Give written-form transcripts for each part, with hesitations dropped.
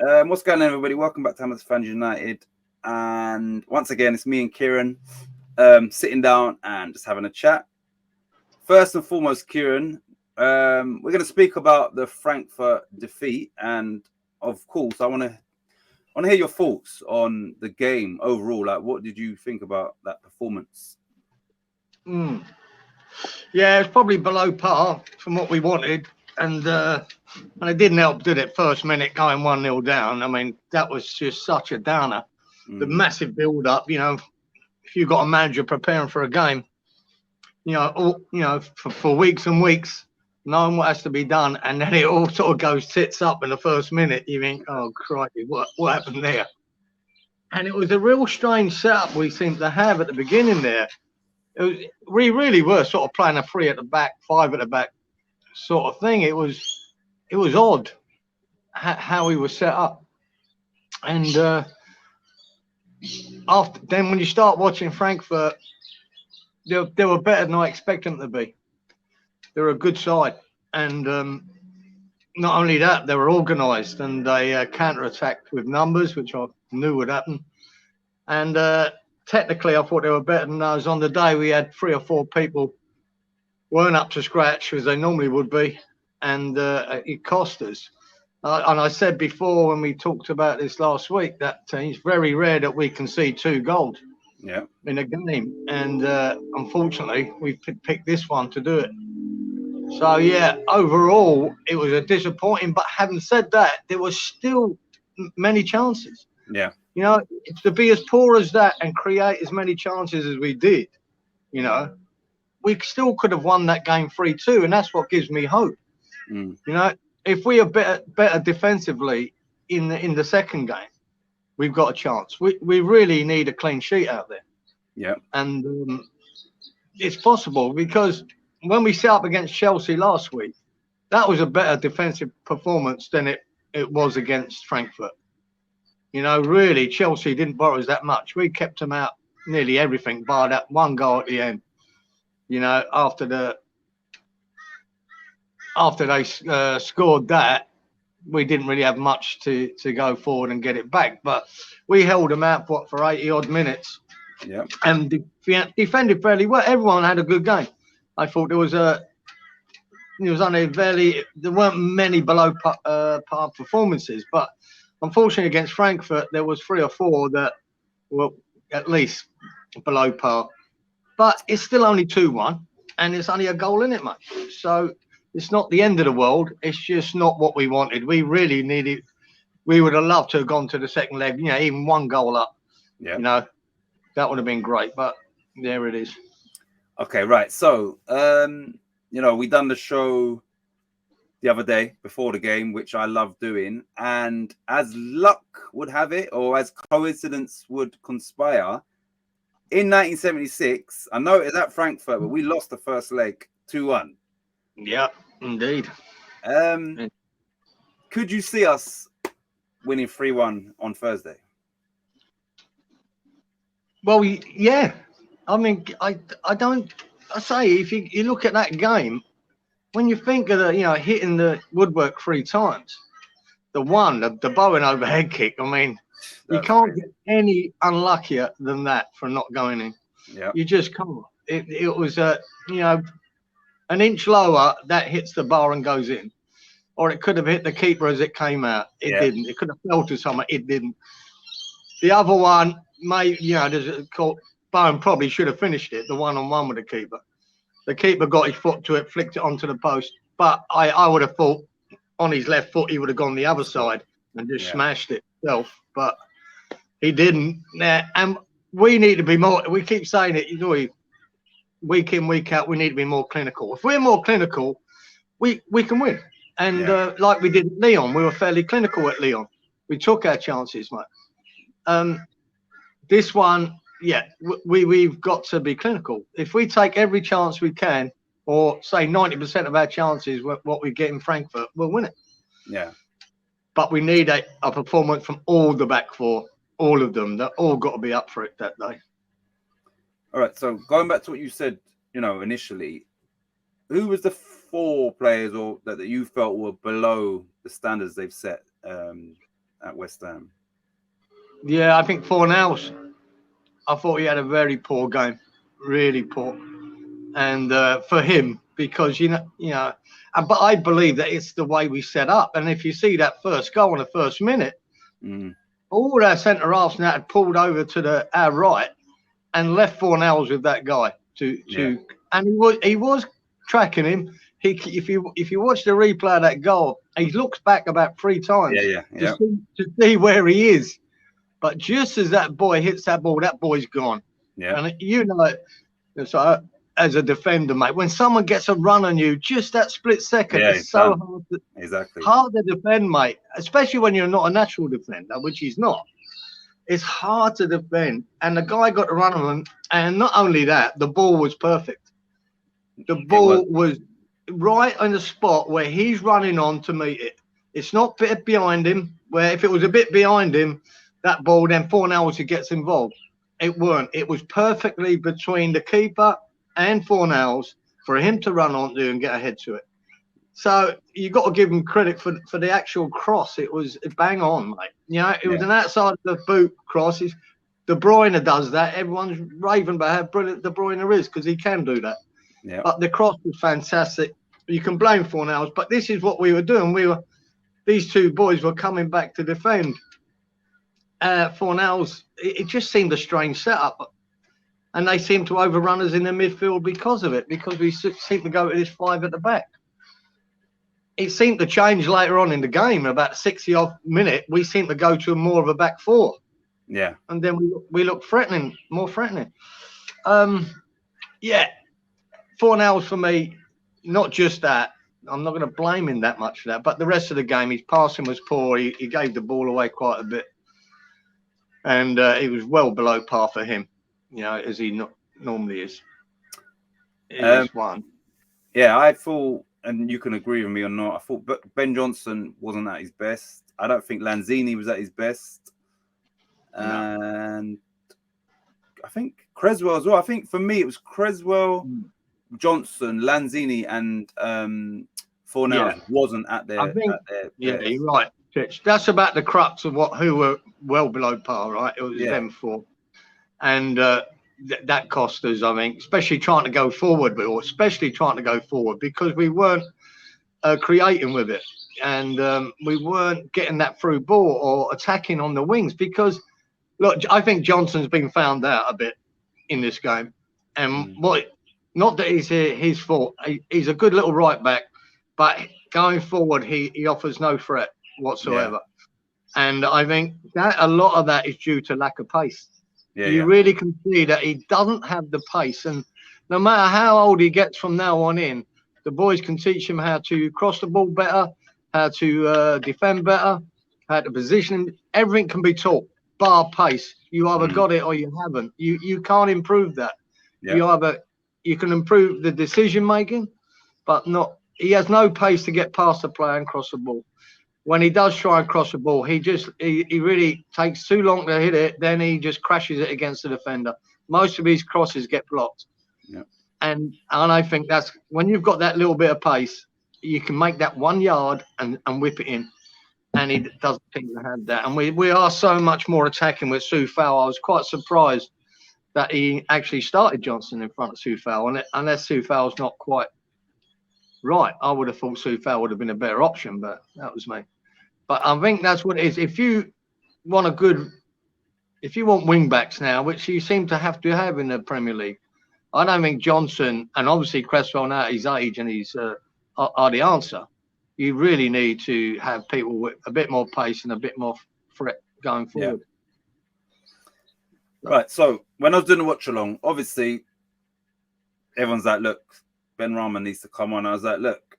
What's going on, everybody? Welcome back to Hammers Fans United. And once again, it's me and Kieran sitting down and just having a chat. First and foremost, Kieran, we're going to speak about the Frankfurt defeat. And of course, I want to hear your thoughts on the game overall. Like, what did you think about that performance? Yeah, it's probably below par from what we wanted. And it didn't help, did it? First minute going 1-0 down. I mean, that was just such a downer. The massive build-up, if you've got a manager preparing for a game, for weeks and weeks, knowing what has to be done, and then it all sort of goes tits up in the first minute. You think, oh, crikey, what happened there? And it was a real strange setup we seemed to have at the beginning there. We really were sort of playing a 3 at the back, 5 at the back sort of thing. It was odd how we were set up. And then when you start watching Frankfurt, they were better than I expected them to be. They're a good side, and not only that, they were organised, and they counter-attacked with numbers, which I knew would happen. And technically, I thought they were better than us. On the day, we had 3 or 4 people weren't up to scratch as they normally would be, and it cost us. And I said before when we talked about this last week that it's very rare that we concede 2 goals in a game, and unfortunately we picked this one to do it. So yeah, overall it was a disappointing. But having said that, there was still many chances. To be as poor as that and create as many chances as we did, we still could have won that game 3-2, and that's what gives me hope. If we are better defensively in the second game, we've got a chance. We really need a clean sheet out there. And it's possible, because when we set up against Chelsea last week, that was a better defensive performance than it was against Frankfurt. Really, Chelsea didn't bother us that much. We kept them out nearly everything, bar that 1 goal at the end. After they scored that, we didn't really have much to go forward and get it back. But we held them out for 80 odd minutes. And defended fairly well. Everyone had a good game. I thought there weren't many below par performances, but unfortunately against Frankfurt there was 3 or 4 that were at least below par. But it's still only 2-1, and it's only a goal in it, mate. So it's not the end of the world. It's just not what we wanted. We really needed. We would have loved to have gone to the second leg. Even 1 goal up. That would have been great. But there it is. Okay, right. So, we done the show the other day before the game, which I love doing. And as luck would have it, or as coincidence would conspire, in 1976, I know it's at Frankfurt, but we lost the first leg 2-1. Yeah, indeed. Could you see us winning 3-1 on Thursday? Well, yeah. I mean, I say, if you look at that game, when you think of hitting the woodwork 3 times, the Bowen overhead kick, I mean, you can't get any unluckier than that for not going in. You just can't. It was an inch lower, that hits the bar and goes in, or it could have hit the keeper as it came out. It didn't. It could have fell to someone. It didn't. The other one, Bowen probably should have finished it, the 1-on-1 with the keeper. The keeper got his foot to it, flicked it onto the post. But I would have thought on his left foot he would have gone the other side and just smashed it himself. But he didn't. And we need to be more. We keep saying it, week in, week out, we need to be more clinical. If we're more clinical, we can win. And like we did at Lyon, we were fairly clinical at Lyon. We took our chances, mate. This one, we've got to be clinical. If we take every chance we can, or say 90% of our chances, what we get in Frankfurt, we'll win it. But we need a performance from all the back 4, all of them. They're all got to be up for it that day. All right, so going back to what you said, initially, who was the 4 players that you felt were below the standards they've set at West Ham. Yeah, I think Fornals. I thought he had a very poor game, really poor, and for him because but I believe that it's the way we set up. And if you see that first goal in the first minute, all our centre halves now had pulled over to our right and left Fornals with that guy and he was tracking him. If you watch the replay of that goal, he looks back about 3 times to see where he is. But just as that boy hits that ball, that boy's gone. Yeah. And so as a defender, mate, when someone gets a run on you, just that split second, it's so hard to defend, mate. Especially when you're not a natural defender, which he's not. It's hard to defend. And the guy got to run on him. And not only that, the ball was perfect. The ball was right on the spot where he's running on to meet it. It's not a bit behind him, where if it was a bit behind him, that ball, then Fornals gets involved. It weren't. It was perfectly between the keeper and Fornals for him to run onto and get ahead to it. So you got to give him credit for the actual cross. It was bang on, mate. It was an outside of the boot cross. De Bruyne does that. Everyone's raving about how brilliant De Bruyne is because he can do that. Yeah. But the cross was fantastic. You can blame Fornals, but this is what we were doing. These two boys were coming back to defend. Fornals, it just seemed a strange setup, and they seemed to overrun us in the midfield because of it, because we seemed to go to this 5 at the back. It seemed to change later on in the game. About 60-odd minute, we seemed to go to more of a back 4. Yeah. And then we looked threatening, more threatening. Fornals for me, not just that. I'm not going to blame him that much for that, but the rest of the game, his passing was poor. He gave the ball away quite a bit. And it was well below par for him, as he normally is. One. Yeah, I thought, and you can agree with me or not, I thought Ben Johnson wasn't at his best. I don't think Lanzini was at his best. And I think Creswell as well. I think for me, it was Creswell, Johnson, Lanzini, and Fornals wasn't at their best. You're right. That's about the crux of who were well below par, right? It was them 4, and that cost us. I mean, especially trying to go forward, because we weren't creating with it, and we weren't getting that through ball or attacking on the wings. Because look, I think Johnson's been found out a bit in this game, and not that it's his fault. He's a good little right back, but going forward, he offers no threat whatsoever. And I think that a lot of that is due to lack of pace. You really can see that he doesn't have the pace, and no matter how old he gets from now on in, the boys can teach him how to cross the ball better, how to defend better, how to position him. Everything can be taught, bar pace. You either got it or you haven't. You can't improve that. You can improve the decision making, but not. He has no pace to get past the player and cross the ball. When he does try and cross the ball, he really takes too long to hit it. Then he just crashes it against the defender. Most of his crosses get blocked. Yeah. And I think that's when you've got that little bit of pace, you can make that 1 yard and whip it in. And he doesn't seem to have that. And we are so much more attacking with Soufal. I was quite surprised that he actually started Johnson in front of Soufal. And unless Soufal's not quite right, I would have thought Soufal would have been a better option, but that was me. But I think that's what it is. If you want wing backs now, which you seem to have in the Premier League, I don't think Johnson and obviously Cresswell now at his age and he's are the answer. You really need to have people with a bit more pace and a bit more threat going forward. Yeah. Right. So when I was doing the watch along, obviously everyone's like, look, Ben Rahman needs to come on. I was like, look,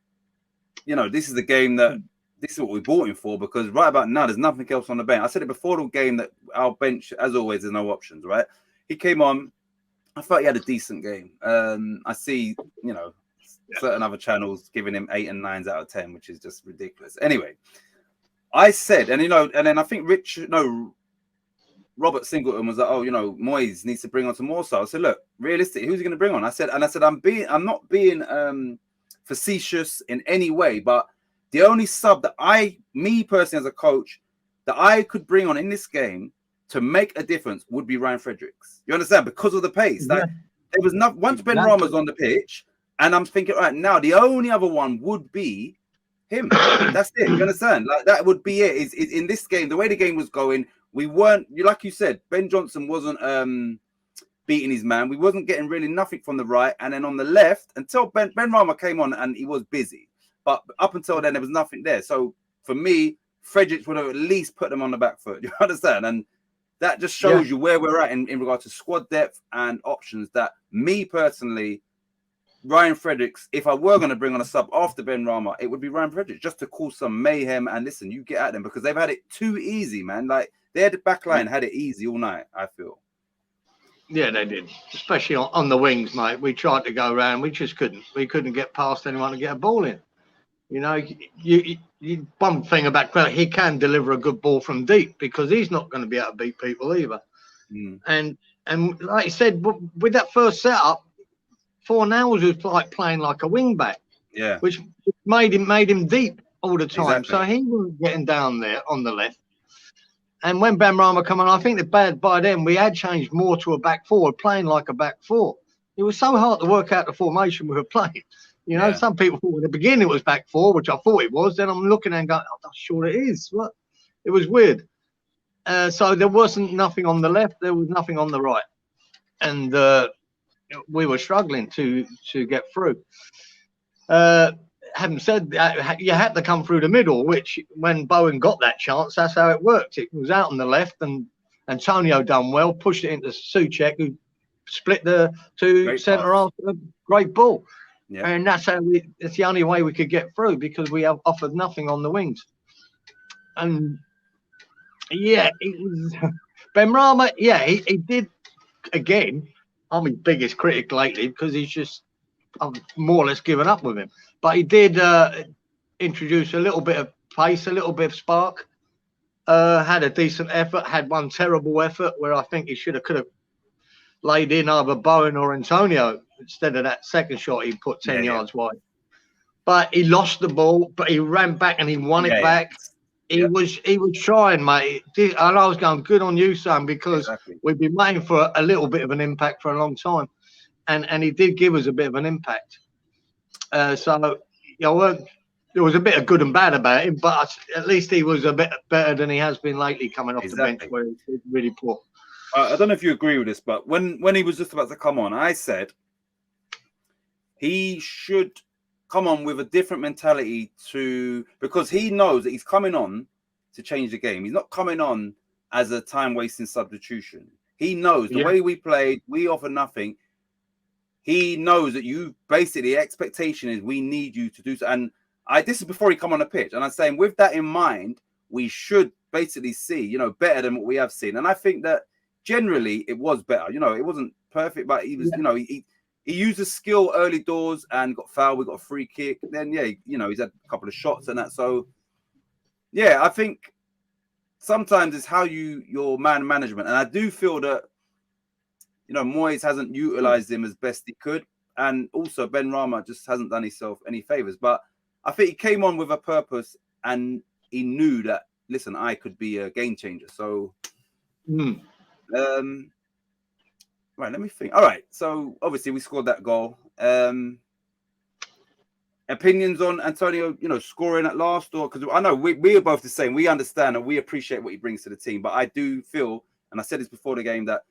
this is the game that this is what we bought him for, because right about now, there's nothing else on the bench. I said it before the game that our bench, as always, there's no options, right? He came on. I thought he had a decent game. I see, certain other channels giving him 8 and 9s out of 10, which is just ridiculous. Anyway, I said, and then I think Robert Singleton was like, Moyes needs to bring on some more. So I said, look, realistically, who's he going to bring on? I said, I'm not being facetious in any way, but the only sub that me personally as a coach that I could bring on in this game to make a difference would be Ryan Fredericks. You understand? Because of the pace. Yeah. Like there was not once Ben Rama's on the pitch, and I'm thinking, right now, the only other one would be him. That's it. You understand? Like that would be it. Is in this game, the way the game was going, we weren't, like you said, Ben Johnson wasn't beating his man. We wasn't getting really nothing from the right, and then on the left until Ben Rama came on and he was busy. But up until then, there was nothing there. So for me, Fredericks would have at least put them on the back foot. You understand? And that just shows you where we're at in regard to squad depth and options. That me personally, Ryan Fredericks, if I were going to bring on a sub after Ben Rama, it would be Ryan Fredericks just to cause some mayhem. And listen, you get at them because they've had it too easy, man. Like their back line had it easy all night, I feel. Yeah, they did, especially on the wings, mate. We tried to go around, we just couldn't. We couldn't get past anyone to get a ball in. You know, you one thing about Crouch, he can deliver a good ball from deep because he's not going to be able to beat people either. And like you said, with that first setup, Fornals was like playing like a wing back, which made him deep all the time. Exactly. So he wasn't getting down there on the left. And when Ben Rama come on, I think that by then we had changed more to a back four, playing like a back four. It was so hard to work out the formation we were playing. You know, some people thought in the beginning it was back four, which I thought it was. Then I'm looking and going, I'm not sure it is. What? It was weird. So there wasn't nothing on the left. There was nothing on the right. And we were struggling to get through. Having said that, you had to come through the middle, which when Bowen got that chance, that's how it worked. It was out on the left, and Antonio done well, pushed it into Souček, who split the two centre halves. Great ball. Yeah. And that's how it's the only way we could get through because we have offered nothing on the wings. And it was Ben Rama. Yeah, he did again. I'm his biggest critic lately because I've more or less given up with him. But he did introduce a little bit of pace, a little bit of spark. Had a decent effort. Had one terrible effort where I think he could have laid in either Bowen or Antonio instead of that second shot he put 10 yards wide. But he lost the ball, but he ran back and he won it back. He was trying, mate. And I was going, good on you, son, because we've been waiting for a little bit of an impact for a long time. And he did give us a bit of an impact. So, you know, there was a bit of good and bad about him, but at least he was a bit better than he has been lately coming off the bench where he's really poor. I don't know if you agree with this, but when he was just about to come on, I said he should come on with a different mentality because he knows that he's coming on to change the game. He's not coming on as a time-wasting substitution. He knows the way we played, we offer nothing. He knows that the expectation is we need you to do so. And this is before he come on the pitch. And I'm saying with that in mind, we should basically see, better than what we have seen. And I think that generally it was better. It wasn't perfect, but he was, he used his skill early doors and got fouled. We got a free kick. Then, he's had a couple of shots and that. So, I think sometimes it's how your man management. And I do feel that, Moyes hasn't utilized him as best he could. And also Ben Rama just hasn't done himself any favors. But I think he came on with a purpose and he knew that, listen, I could be a game changer. So, right, let me think. All right, so obviously we scored that goal. Opinions on Antonio, scoring at last, or because I know we are both the same. We understand and we appreciate what he brings to the team, but I do feel, and I said this before the game, that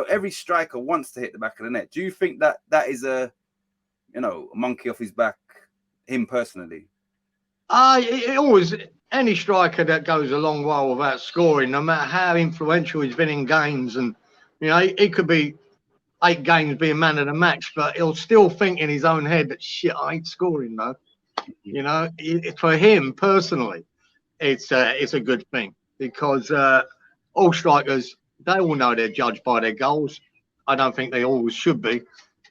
every striker wants to hit the back of the net. Do you think that is a monkey off his back, him personally? It always, any striker that goes a long while without scoring, no matter how influential he's been in games, and he could be 8 games being man of the match, but he'll still think in his own head that shit, I ain't scoring though. For him personally, it's a good thing because all strikers, they all know they're judged by their goals. I don't think they always should be,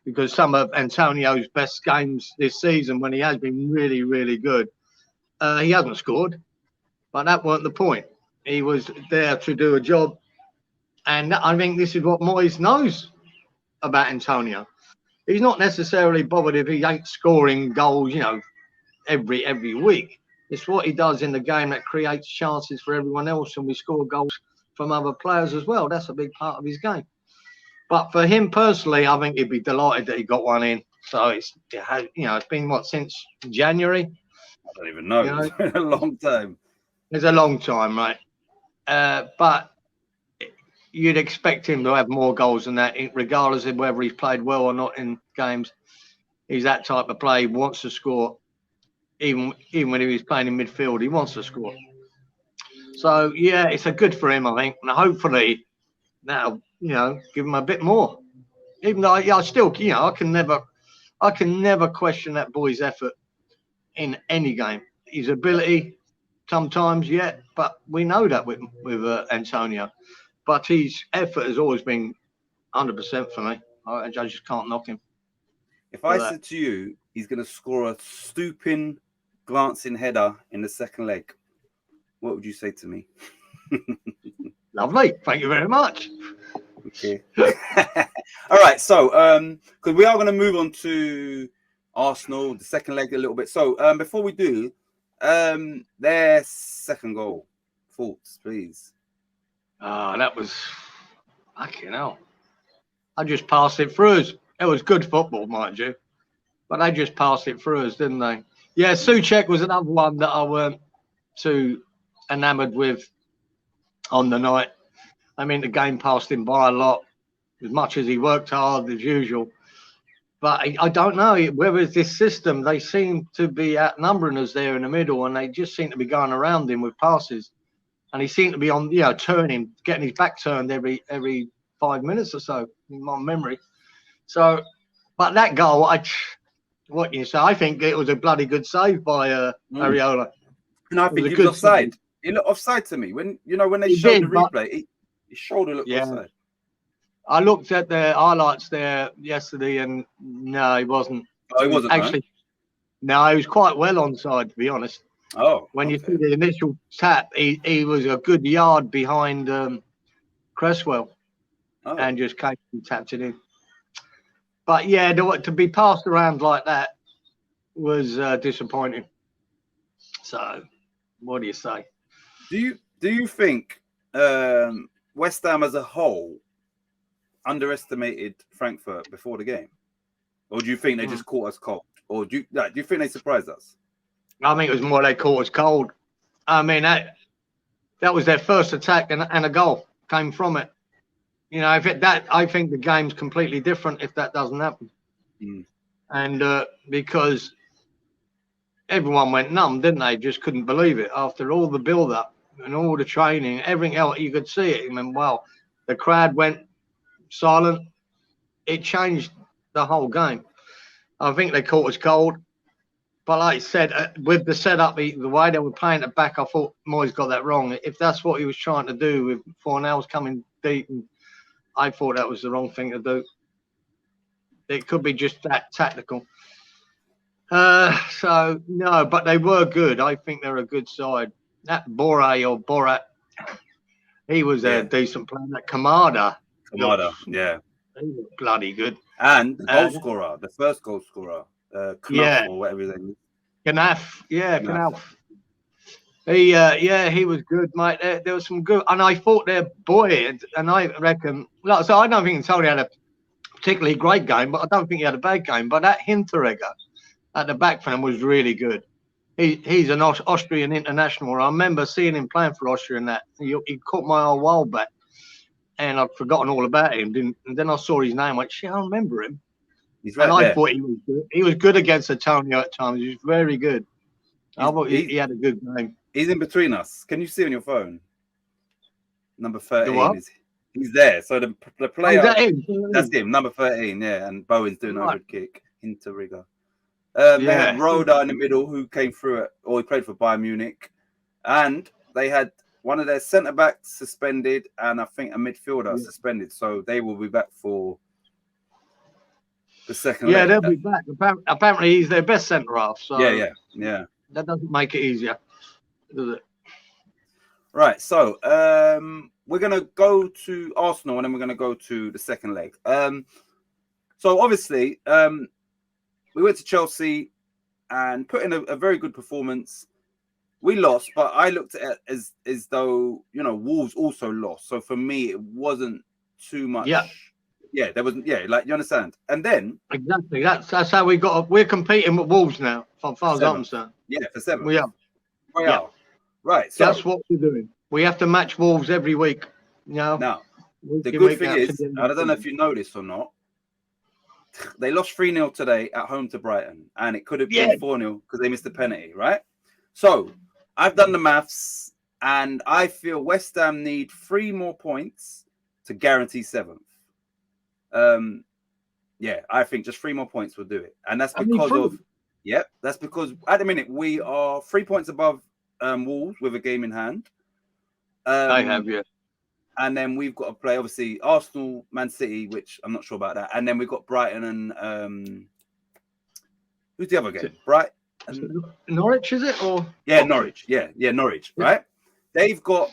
because some of Antonio's best games this season, when he has been really, really good, he hasn't scored, but that weren't the point. He was there to do a job, and I think this is what Moyes knows about Antonio. He's not necessarily bothered if he ain't scoring goals, every week. It's what he does in the game that creates chances for everyone else, and we score goals from other players as well. That's a big part of his game. But for him personally, I think he'd be delighted that he got one in. So it's been what, since January? I don't even know. It's been a long time. It's a long time, right? But you'd expect him to have more goals than that, regardless of whether he's played well or not in games. He's that type of player. He wants to score, even when he's playing in midfield. He wants to score. So yeah, it's a good for him, I think, and hopefully that'll give him a bit more. Even though I still, I can never question that boy's effort in any game. His ability, sometimes, yeah, but we know that with Antonio. But his effort has always been 100% for me. I just can't knock him. If I said to you, he's going to score a stooping, glancing header in the second leg, what would you say to me? Lovely. Thank you very much. Okay. All right. So, because we are going to move on to Arsenal, the second leg a little bit. So, before we do, their second goal, thoughts, please. That was fucking hell. I just passed it through us. It was good football, mind you, but they just passed it through us, didn't they? Yeah, Souček was another one that I weren't too enamoured with on the night. I mean, the game passed him by a lot, as much as he worked hard as usual. But I don't know whether it's this system. They seem to be outnumbering us there in the middle, and they just seem to be going around him with passes. And he seemed to be on, turning, getting his back turned every 5 minutes or so, in my memory. So, but that goal, what can you say? I think it was a bloody good save by Areola. And I think he was offside. He looked offside to me when they showed the replay. His shoulder looked offside. I looked at the highlights there yesterday, and no, he wasn't. Oh, he wasn't actually. No, he was quite well onside, to be honest. Oh, when you see the initial tap, he was a good yard behind Cresswell, and just came and tapped it in. But yeah, to be passed around like that was disappointing. So, what do you say? Do you think West Ham as a whole underestimated Frankfurt before the game, or do you think they just caught us cold, or do you think they surprised us? I think it was more they caught us cold. I mean, that was their first attack, and a goal came from it. I think the game's completely different if that doesn't happen. And because everyone went numb, didn't they? Just couldn't believe it after all the build-up and all the training, everything else. You could see it. I mean, wow, the crowd went silent. It changed the whole game. I think they caught us cold. But like I said, with the setup, the way they were playing it back, I thought Moyes got that wrong. If that's what he was trying to do with Fornals coming deep, I thought that was the wrong thing to do. It could be just that tactical. So, no, but they were good. I think they're a good side. That Borat, he was a decent player. That Kamada, yeah. He was bloody good. And goal scorer, the first goal scorer. Knaf or whatever his name is. Knaf, Knaf. He was good, mate. There was some good, and I thought they're buoyant, and I reckon. So I don't think Tony had a particularly great game, but I don't think he had a bad game. But that Hinteregger at the back for him was really good. He's an Austrian international. I remember seeing him playing for Austria, and that he caught my eye a while back, and I'd forgotten all about him. And then I saw his name. I went, shit, I remember him. He's right I thought he was good. He was good against Antonio at times. He was very good. I thought he had a good game. He's in between us. Can you see on your phone? Number 13. He's there. So the player. That's him. Number 13. Yeah, and Bowen's doing a good kick. Hinteregger. They had Roda in the middle, who came through he played for Bayern Munich, and they had one of their centre backs suspended, and I think a midfielder suspended. So they will be back for the second leg. They'll be back. Apparently, he's their best centre half. So yeah. That doesn't make it easier, does it? Right. So we're gonna go to Arsenal, and then we're gonna go to the second leg. So obviously, we went to Chelsea and put in a very good performance. we lost, but I looked at it as though, you know, Wolves also lost. So for me, it wasn't too much. Yeah, there wasn't. Yeah, like you understand. And then exactly that's how we got. We're competing with Wolves now, as far as I'm concerned. Yeah, for 7th. We are. Yeah. Right. So that's what we're doing. We have to match Wolves every week. You know. Now, the good thing is, I don't know if you know this or not, they lost 3-0 today at home to Brighton, and it could have been 4-0 because they missed the penalty, right? So I've done the maths, and I feel West Ham need 3 more points to guarantee 7th. Yeah, I think just 3 more points will do it, and that's because that's because at the minute we are 3 points above Wolves with a game in hand. I have, yeah. And then we've got to play, obviously, Arsenal, Man City, which I'm not sure about that. And then we've got Brighton and who's the other game? Brighton, Norwich, is it? Or Norwich. Yeah, Norwich. Right? They've got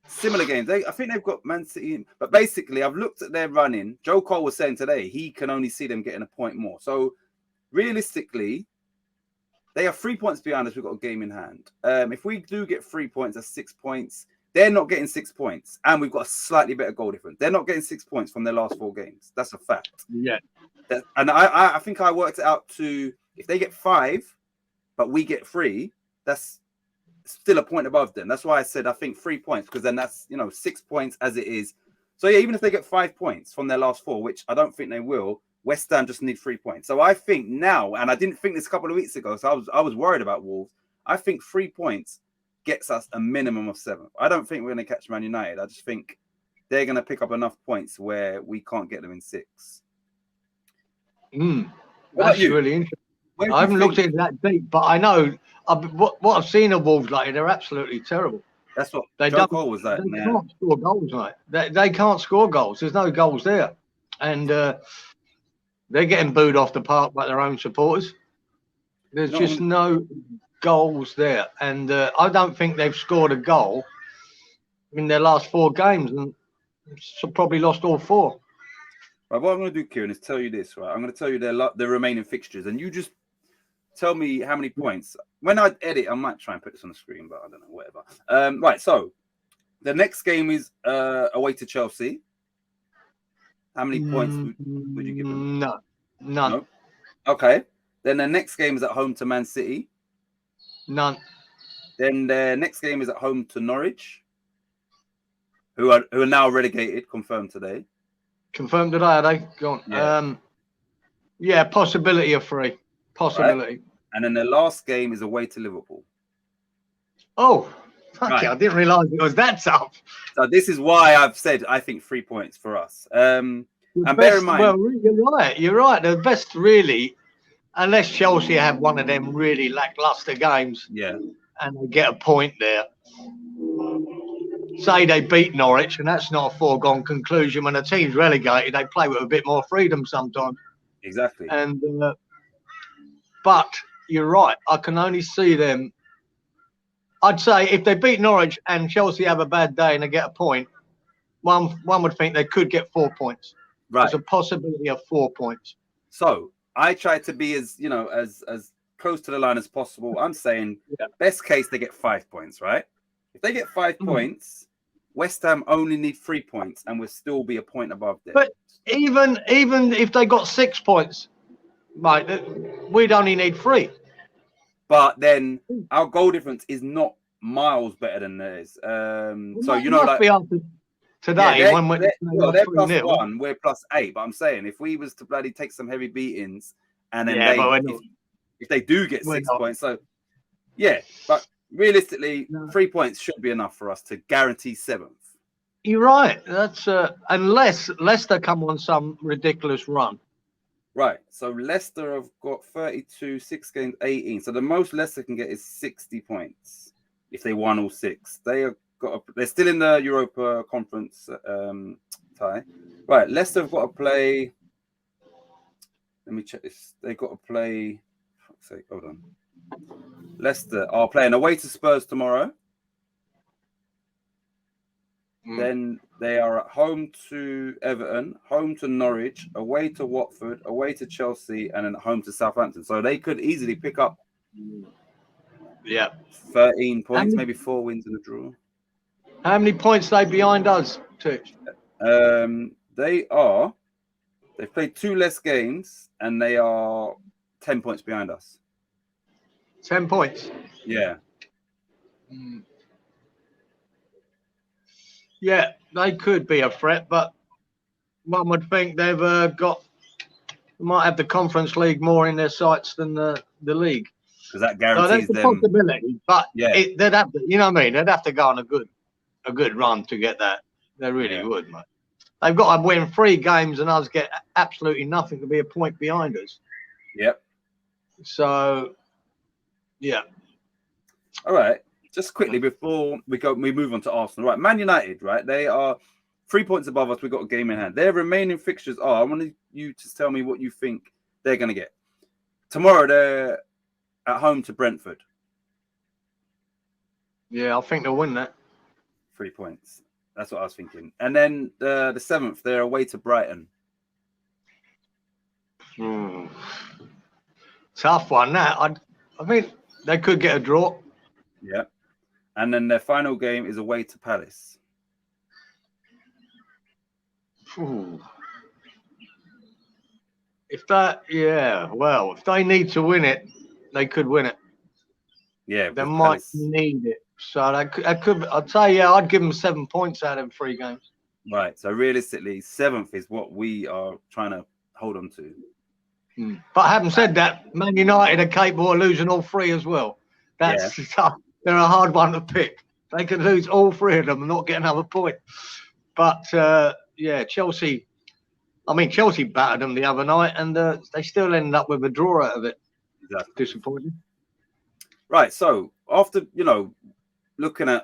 similar games. I think they've got Man City, but basically, I've looked at their running. Joe Cole was saying today he can only see them getting a point more. So realistically, they are 3 points behind us. We've got a game in hand. If we do get 3 points, that's 6 points. They're not getting 6 points, and we've got a slightly better goal difference. They're not getting 6 points from their last 4 games. That's a fact. Yeah. And I think I worked it out to, if they get 5, but we get 3, that's still a point above them. That's why I said I think 3 points, because then that's, 6 points as it is. So yeah, even if they get 5 points from their last 4, which I don't think they will, West Ham just need 3 points. So I think now, and I didn't think this a couple of weeks ago, so I was worried about Wolves. I think 3 points gets us a minimum of 7. I don't think we're going to catch Man United. I just think they're going to pick up enough points where we can't get them in 6. That's really interesting. I haven't looked into that deep, but I know what I've seen of Wolves lately. They're absolutely terrible. That's what Joe Cole was like. They can't score goals, mate. They can't score goals. There's no goals there, and they're getting booed off the park by their own supporters. There's just no goals there, and I don't think they've scored a goal in their last 4 games, and probably lost all 4. Right, what I'm going to do, Kieran, is tell you this. Right, I'm going to tell you their remaining fixtures, and you just tell me how many points. When I edit, I might try and put this on the screen, but I don't know, whatever. Right, so the next game is away to Chelsea. How many points would you give them? None. No? Okay. Then the next game is at home to Man City. None. Then the next game is at home to Norwich, who are now relegated, confirmed today. Confirmed today, are they? Go on. Yeah. Possibility of 3. Possibility. Right. And then the last game is away to Liverpool. Oh, okay. I didn't realise it was that tough. So this is why I've said I think 3 points for us. And bear in mind, well, you're right. The best really, unless Chelsea have one of them really lackluster games, and they get a point there. Say they beat Norwich, and that's not a foregone conclusion. When a team's relegated, they play with a bit more freedom sometimes. Exactly. And but you're right. I can only see them. I'd say if they beat Norwich and Chelsea have a bad day and they get a point, one would think they could get 4 points. Right. There's a possibility of 4 points. So I try to be as close to the line as possible. I'm saying best case they get 5 points, right? If they get 5 points, West Ham only need 3 points, and we'll still be a point above them. But even if they got 6 points, mate, we'd only need 3. But then our goal difference is not miles better than theirs. So today when they're +1, we're +8. But I'm saying if we was to bloody take some heavy beatings, and then if they do get 6 points, so but realistically, 3 points should be enough for us to guarantee 7th. You're right. That's unless Leicester come on some ridiculous run. Right. So Leicester have got 32, 6 games, 18. So the most Leicester can get is 60 points if they won all 6. They're still in the Europa Conference tie. Right. Leicester have got to play. Let me check this. They've got to play. For fuck's sake, hold on. Leicester are playing away to Spurs tomorrow. Then they are at home to Everton, home to Norwich, away to Watford, away to Chelsea, and then home to Southampton. So they could easily pick up Yeah. 13 points, And- maybe 4 wins and a draw. How many points are they behind us, Titch? They've played 2 less games and they are 10 points behind us. 10 points. Yeah. Yeah, they could be a threat, but one would think they've might have the Conference League more in their sights than the league. Because that So guarantees that's a them. possibility, but Yeah. they'd have to, you know what I mean? They'd have to go on a good run to get that. They really would, mate. They've got to win 3 games and us get absolutely nothing to be a point behind us. Yep. So, yeah. All right. Just quickly before we move on to Arsenal. Right, Man United, right? They are 3 points above us. We've got a game in hand. Their remaining fixtures are, I want you to tell me what you think they're going to get. Tomorrow, they're at home to Brentford. Yeah, I think they'll win that. 3 points. That's what I was thinking. And then the 7th, they're away to Brighton. Tough one, that. I think they could get a draw. Yeah. And then their final game is away to Palace. Ooh. If they need to win it, they could win it. Yeah. They might need it. So that could I'd say, I'd give them 7 points out of 3 games. Right. So realistically, 7th is what we are trying to hold on to. But having said that, Man United are capable of losing all 3 as well. That's tough. They're a hard one to pick. They could lose all 3 of them and not get another point. But Chelsea. I mean, Chelsea battered them the other night, and they still ended up with a draw out of it. Exactly. Disappointing. Right. So after looking at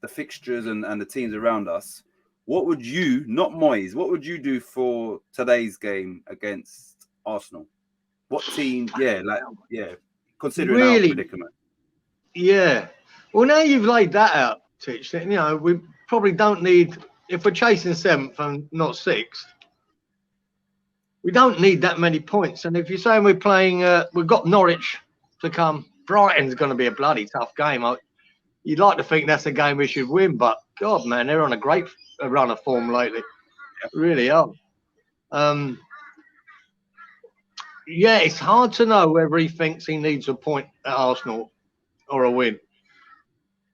the fixtures and the teams around us, what would you, not Moyes, what would you do for today's game against Arsenal? What team? Considering our predicament. Yeah. Well, now you've laid that out, Titch. We probably don't need, if we're chasing 7th and not 6th, we don't need that many points. And if you're saying we're playing, we've got Norwich to come, Brighton's going to be a bloody tough game. You'd like to think that's a game we should win, but God, man, they're on a great run of form lately. Yeah. Really are. It's hard to know whether he thinks he needs a point at Arsenal or a win.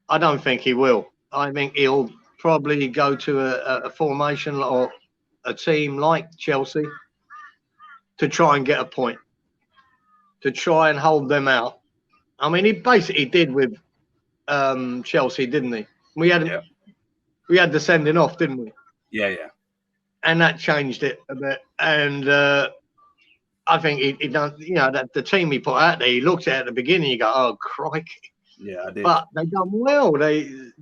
I don't think he will. I think he'll probably go to a formation or a team like Chelsea to try and get a point, to try and hold them out. I mean, he basically did with Chelsea, didn't he? We had the sending off, didn't we? Yeah. And that changed it a bit. And I think he done. That the team he put out there, he looked at the beginning. You go, oh crikey! Yeah, I did. But they done well. They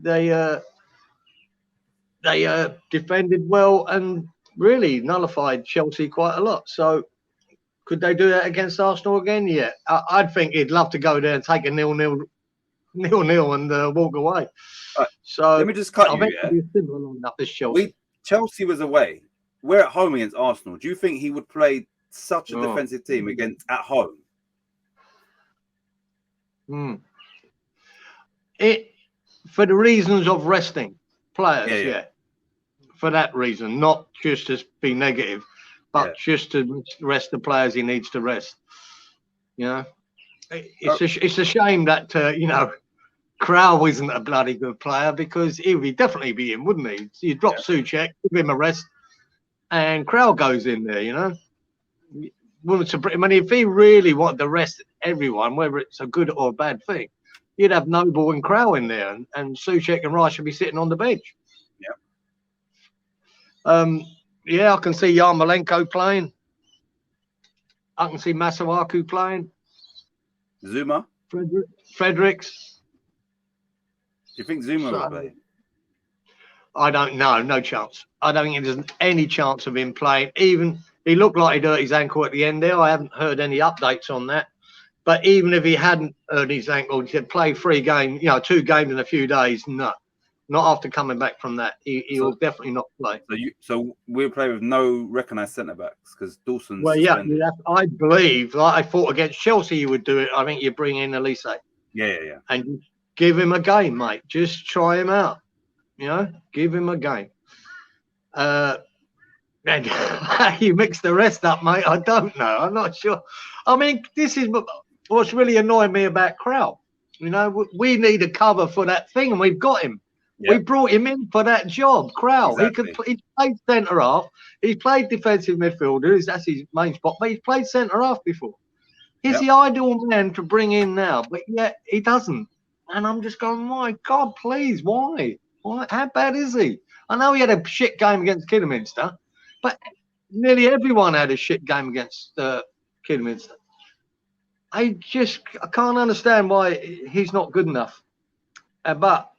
defended well and really nullified Chelsea quite a lot. So could they do that against Arsenal again? Yeah, I'd think he'd love to go there and take a 0-0 and walk away. Right. So let me just cut you. Be a similar lineup this Chelsea. Chelsea was away. We're at home against Arsenal. Do you think he would play such a defensive team at home? For the reasons of resting players, for that reason, not just to be negative, but just to rest the players he needs to rest. It's a shame that Krau isn't a bloody good player, because he would definitely be in, wouldn't he? You drop Souček, give him a rest, and Krau goes in there. I mean, if he really wanted to rest everyone, whether it's a good or a bad thing, you'd have Noble and Krau in there, and Souček and Rice should be sitting on the bench. I can see Yarmolenko playing. I can see Masuaku playing. Zuma? Fredericks. Do you think Zuma will play? I don't know. No chance. I don't think there's any chance of him playing. Even he looked like he'd hurt his ankle at the end there. I haven't heard any updates on that. But even if he hadn't hurt his ankle, he'd play 3 games, 2 games in a few days. No. Not after coming back from that. He will definitely not play. So we'll play with no recognised centre-backs because Dawson's suspended. I believe, like I thought against Chelsea you would do it. I think you bring in Elise. Yeah. And give him a game, mate. Just try him out. You know, give him a game. And how you mix the rest up, mate, I don't know. I'm not sure. I mean, this is what's really annoying me about Krau. You know, we need a cover for that thing, and we've got him. Yep. We brought him in for that job. Krau. Exactly. He played centre half. He's played defensive midfielder. That's his main spot. But he's played centre half before. He's the ideal man to bring in now, but yet he doesn't. And I'm just going, my God, please, why? How bad is he? I know he had a shit game against Kidderminster, but nearly everyone had a shit game against Kidderminster. I can't understand why he's not good enough. But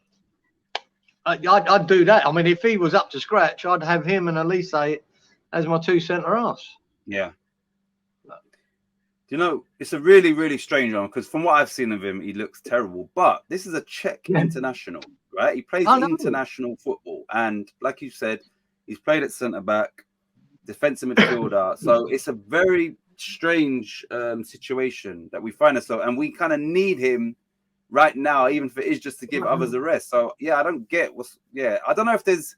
I'd do that. I mean, if he was up to scratch, I'd have him and Elise as my two centre halves. Yeah. You know, it's a really, really strange one because from what I've seen of him, he looks terrible. But this is a Czech international, right? He plays international football. And like you said, he's played at centre-back, defensive midfielder. So it's a very strange situation that we find ourselves. And we kind of need him right now, even if it is just to give others a rest. So, yeah, I don't get I don't know if there's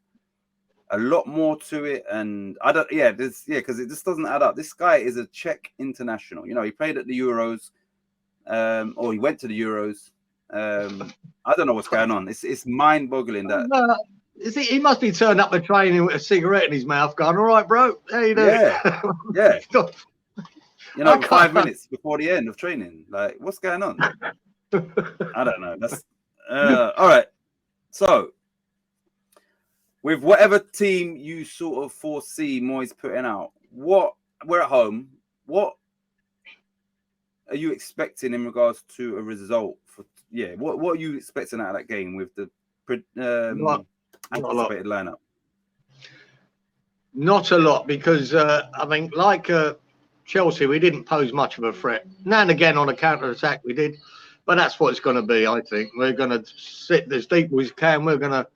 a lot more to it, and I don't. Because it just doesn't add up. This guy is a Czech international. You know, he played at the Euros, or he went to the Euros. I don't know what's going on. It's mind-boggling that. He must be turning up the training with a cigarette in his mouth, going, "All right, bro, how you doing?" Yeah. You know, 5 minutes before the end of training. Like, what's going on? I don't know. That's all right. So, with whatever team you sort of foresee Moyes putting out, we're at home. What are you expecting in regards to a result? What are you expecting out of that game with the anticipated lineup? Not a lot, because I mean, like Chelsea, we didn't pose much of a threat. Now and again on a counter attack, we did, but that's what it's going to be. I think we're going to sit as deep as we can. We're going to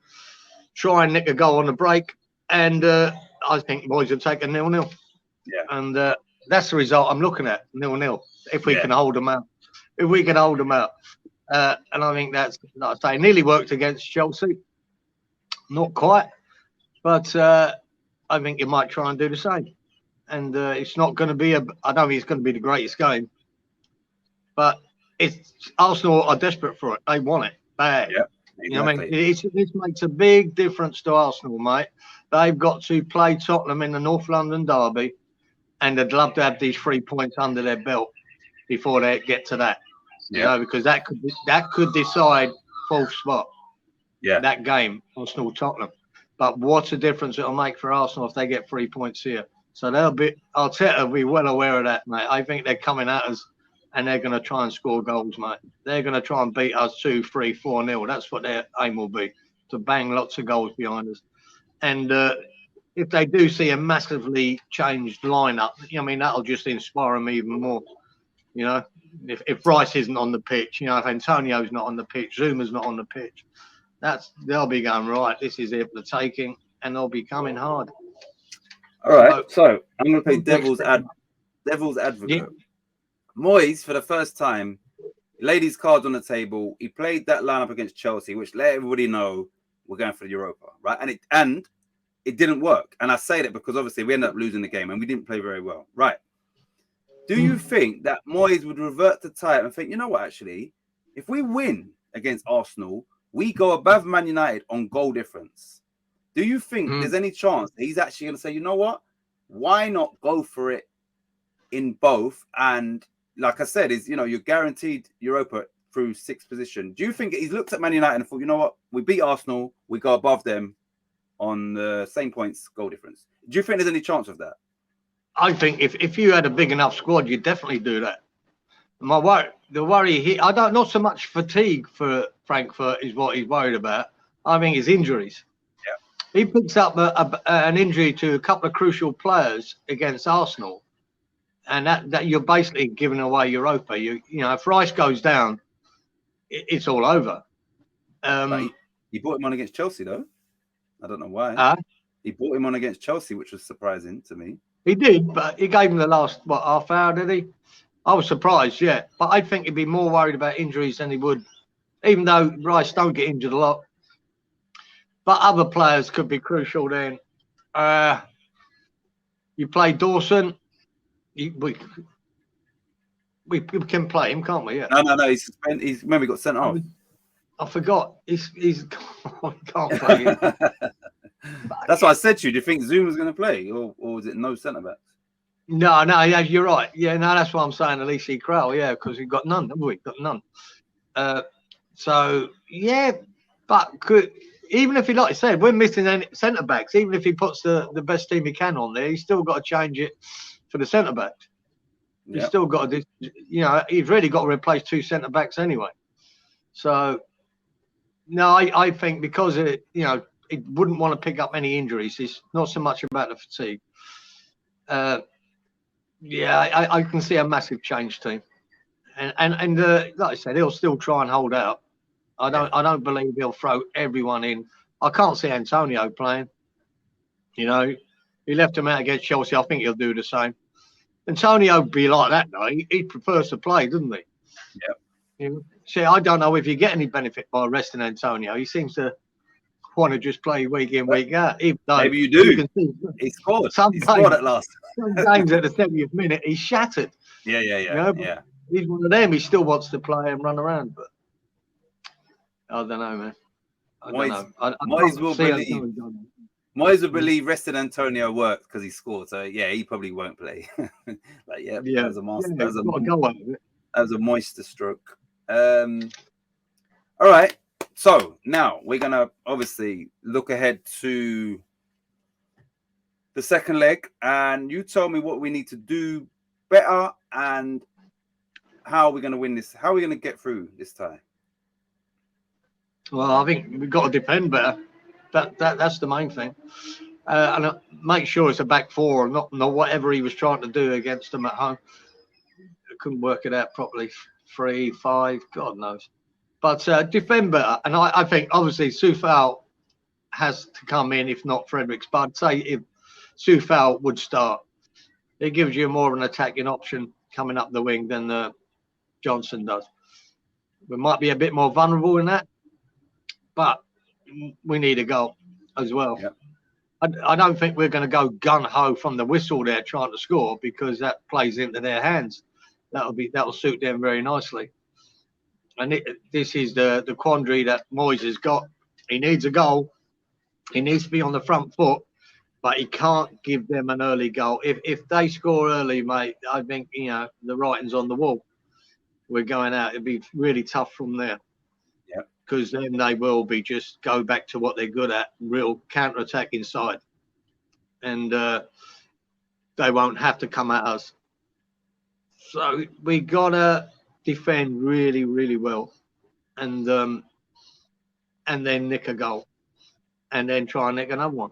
try and nick a goal on the break, and I think boys will take a 0-0. Yeah, and that's the result I'm looking at, 0-0. If we can hold them out, and I think that's, like I say, nearly worked against Chelsea. Not quite, but I think you might try and do the same. And it's not going to be I don't think it's going to be the greatest game, but Arsenal are desperate for it. They want it bad. Yeah. Exactly. You know what I mean? This makes a big difference to Arsenal, mate. They've got to play Tottenham in the North London derby, and they'd love to have these 3 points under their belt before they get to that. Yeah. You know, because that could decide fourth spot. Yeah. That game, Arsenal Tottenham. But what a difference it'll make for Arsenal if they get 3 points here. So Arteta will be well aware of that, mate. I think they're coming at us, and they're going to try and score goals, mate. They're going to try and beat us 2, 3, 4-0. That's what their aim will be, to bang lots of goals behind us. And if they do see a massively changed lineup, I mean, that'll just inspire them even more. You know, if Rice isn't on the pitch, you know, if Antonio's not on the pitch, Zuma's not on the pitch, they'll be going, right, this is it for the taking, and they'll be coming hard. All right, so I'm going to play devil's advocate. Yeah. Moyes, for the first time, laid his cards on the table. He played that lineup against Chelsea, which let everybody know we're going for the Europa, right? And it didn't work. And I say that because obviously we ended up losing the game and we didn't play very well, right? Do you think that Moyes would revert to type and think, you know what, actually, if we win against Arsenal, we go above Man United on goal difference? Do you think there's any chance that he's actually going to say, you know what, why not go for it in both? And like I said, you're guaranteed Europa through sixth position. Do you think he's looked at Man United and thought, you know what, we beat Arsenal, we go above them on the same points, goal difference? Do you think there's any chance of that? I think if you had a big enough squad, you'd definitely do that. The worry not so much fatigue for Frankfurt is what he's worried about. I think it's injuries. Yeah, he picks up an injury to a couple of crucial players against Arsenal, and that you're basically giving away Europa. You know, if Rice goes down, it's all over. He brought him on against Chelsea, though. I don't know why. He brought him on against Chelsea, which was surprising to me. He did, but he gave him the last half hour, did he? I was surprised, yeah. But I think he'd be more worried about injuries than he would, even though Rice don't get injured a lot. But other players could be crucial then. You play Dawson. We can play him, can't we? Yeah. No. He's suspended. He's remember he got sent off. I forgot. He's can't play him. That's what I said to you. Do you think Zoom was going to play, or was it no centre backs? No, yeah, you're right. Yeah, no, that's what I'm saying. At least Crowell, yeah, because we've got none, haven't we? Got none. So yeah, but even if he, like I said, we're missing any centre backs. Even if he puts the best team he can on there, he's still got to change it for the centre backs. Yep. He's still got to, he's really got to replace 2 centre backs anyway. So no, I think because he wouldn't want to pick up any injuries. It's not so much about the fatigue. Yeah, I can see a massive change team, and like I said, he'll still try and hold out. I don't believe he'll throw everyone in. I can't see Antonio playing. He left him out against Chelsea. I think he'll do the same. Antonio would be like that though. He prefers to play, doesn't he? Yeah. See, I don't know if you get any benefit by resting Antonio. He seems to want to just play week in, week out. Even though maybe you do. He scored. He scored at last. Some games at the 70th minute, he's shattered. Yeah. He's one of them. He still wants to play and run around, but I don't know, man. I don't know. Moyes will believe resting Antonio worked because he scored. So yeah, he probably won't play. That was a master. That was a moisture stroke. All right. So now we're gonna obviously look ahead to the second leg, and you tell me what we need to do better and how we're gonna win this. How are we gonna get through this tie? Well, I think we've got to defend better. That's the main thing, and make sure it's a back four, not whatever he was trying to do against them at home. Couldn't work it out properly. 3, 5, God knows. But defend better, and I think obviously Soufal has to come in, if not Fredericks. But I'd say if Soufal would start, it gives you more of an attacking option coming up the wing than Johnson does. We might be a bit more vulnerable in that, but we need a goal as well. Yep. I don't think we're going to go gun ho from the whistle there trying to score, because that plays into their hands. That'll suit them very nicely. And this is the quandary that Moyes has got. He needs a goal. He needs to be on the front foot, but he can't give them an early goal. If they score early, mate, I think the writing's on the wall. We're going out. It'd be really tough from there. Yeah. Because then they will be just go back to what they're good at, real counter-attack inside. And they won't have to come at us. So we got to defend really, really well. And then nick a goal. And then try and nick another one.